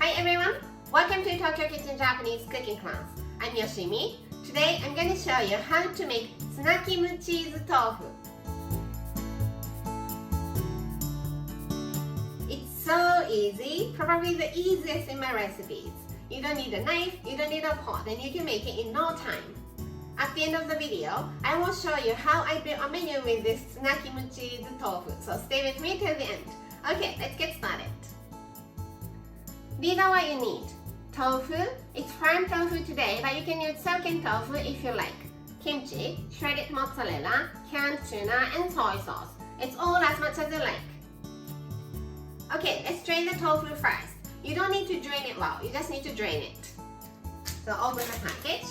Hi everyone! Welcome to Tokyo Kitchen Japanese cooking class. I'm Yoshimi. Today I'm going to show you how to make Tuna Kimchi tofu. It's so easy, probably the easiest in my recipes. You don't need a knife, you don't need a pot, and you can make it in no time. At the end of the video, I will show you how I built a menu with this Tuna Kimchi tofu, so stay with me till the end. Okay, let's get started. These are what you need. Tofu, it's farm tofu today, but you can use soaking tofu if you like. Kimchi, shredded mozzarella, canned tuna, and soy sauce. It's all as much as you like. Okay, let's drain the tofu first. You don't need to drain it well, you just need to drain it. So open the package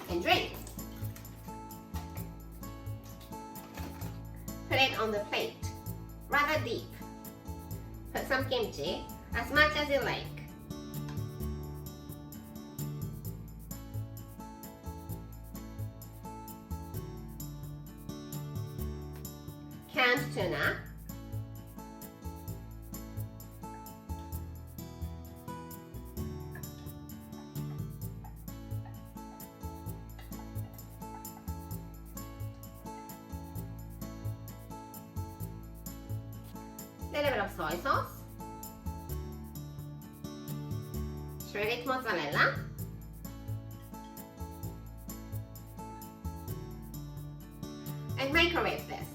and drain it. Put it on the plate, rather deep. Put some kimchi, as much as you like. Canned tuna. Little bit of soy sauce, shredded mozzarella, and microwave this.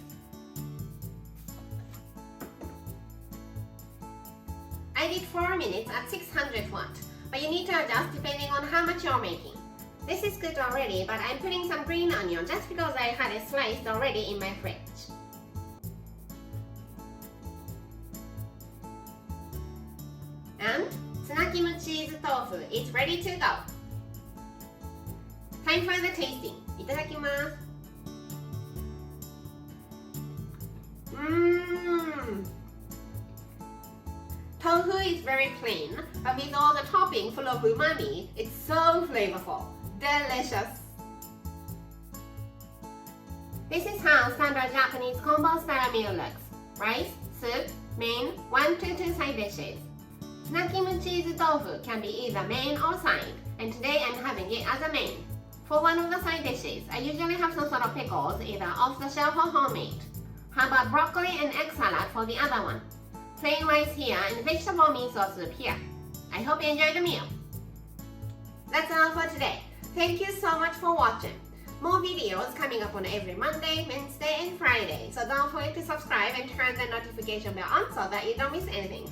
I did 4 minutes at 600 watt, but you need to adjust depending on how much you're making. This is cooked already, but I'm putting some green onion just because I had it sliced already in my fridge. And Tuna Kimchi tofu is ready to go. Time for the tasting. いただきます。Tofu is very plain, but with all the topping full of umami, it's so flavorful. Delicious. This is how standard Japanese combo style meal looks. Rice, soup, main, 1 to 2 side dishes. Tuna Kimchi tofu can be either main or side, and today I'm having it as a main. For one of the side dishes, I usually have some sort of pickles, either off the shelf or homemade. How about broccoli and egg salad for the other one? Plain rice here and vegetable miso soup here. I hope you enjoy the meal. That's all for today. Thank you so much for watching. More videos coming up on every Monday, Wednesday, and Friday, so don't forget to subscribe and turn the notification bell on so that you don't miss anything.